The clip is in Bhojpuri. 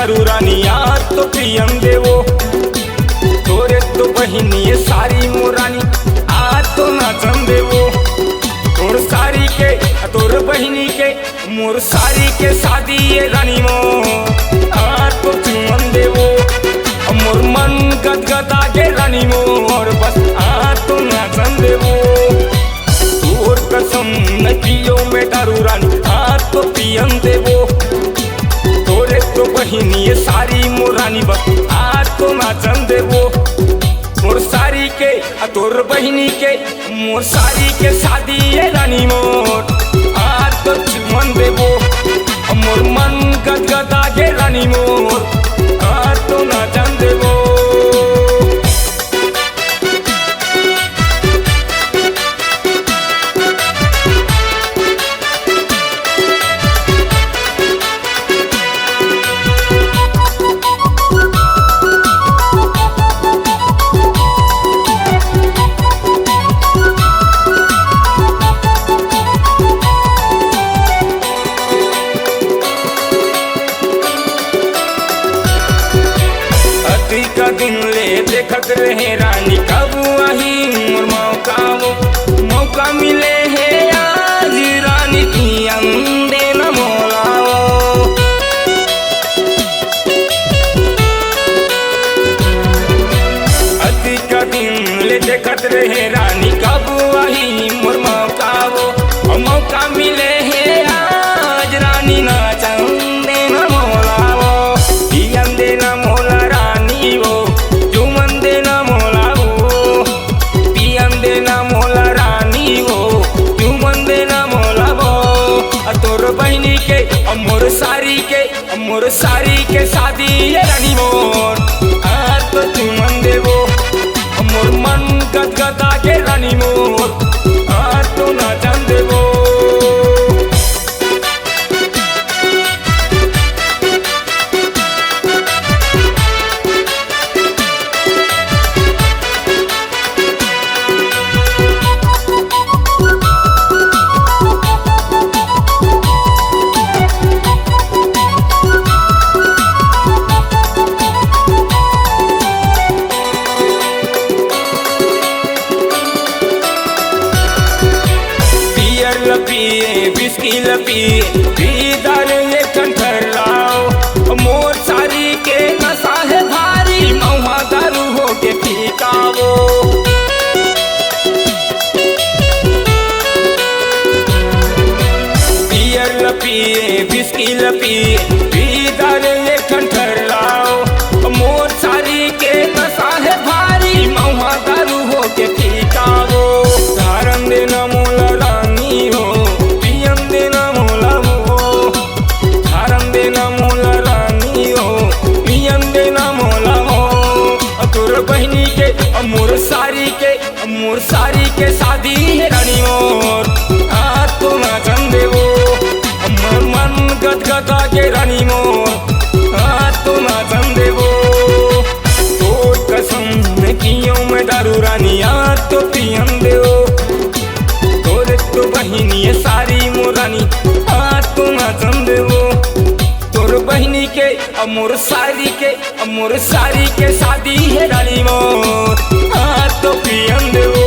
दारू रानी आज तो पियम देवो। तोरे तो बहिनी सारी मोरानी आज तो नाचन देवो। तोर सारी के तोर बहिनी के मोर सारी के शादी ये रानी मो आज तो चुमन देवो। मोर मन गदगदा के रानी मोर बस आज तो नाचन देवो। तोर कसम न पियो में दारू रानी आज तो पियन देवो। तोरे तो बहिनी सारी मोरानी बस आज तो नाचन देवो। मोर सारी के तोर बहिनी के मोर सारी के शादी ये रानी मोर आज तो चुमन देवो। मोर मन गदगदा के रानी मोर आज तो नाचन देवो। का दिन ले देखत रहे रानी कब आही मोर मौका मिले है आज रानी पियन देना मोलाओ। अति का दिन ले देखत रहे रानी कब आही मोर मौका मिले है आज रानी नाचन देना मोलाओ। पियन देना मोला बहिनी के मोर सारी के शादी ये रानी मोर आज तो चुमन देवो। मोर मन गदगदा के रानी मोर आज तो नाचन देवो। पिए बिस्की पिए दारू ये कंठर लाओ। मोर सारी के नशा है भारी महुआ दारू हो के पीकावो। पियर पिए बिस्की पिए दारू ये कंठर लाओ। मोर सारी के नशा है भारी महुआ दारू हो के पीकावो। धारन देना मोला रानी हो पियन देना मोला हो। धारन देना मोला रानी हो पियन देना मोला हो। तोर बहिनी के मोर सारी के शादी है रानी मोर आज तो नाचन देवो। मोर मन गदगदा के रानी मोर आज तो नाचन देवो। तोर कसम न पियो में दारू रानी आज तो पियन देवो। तो बहिनी सारी मोरानी आज तो नाचन देवो। तोर बहिनी के मोर सारी के शादी है रानी मोर आज तो पियन देवो।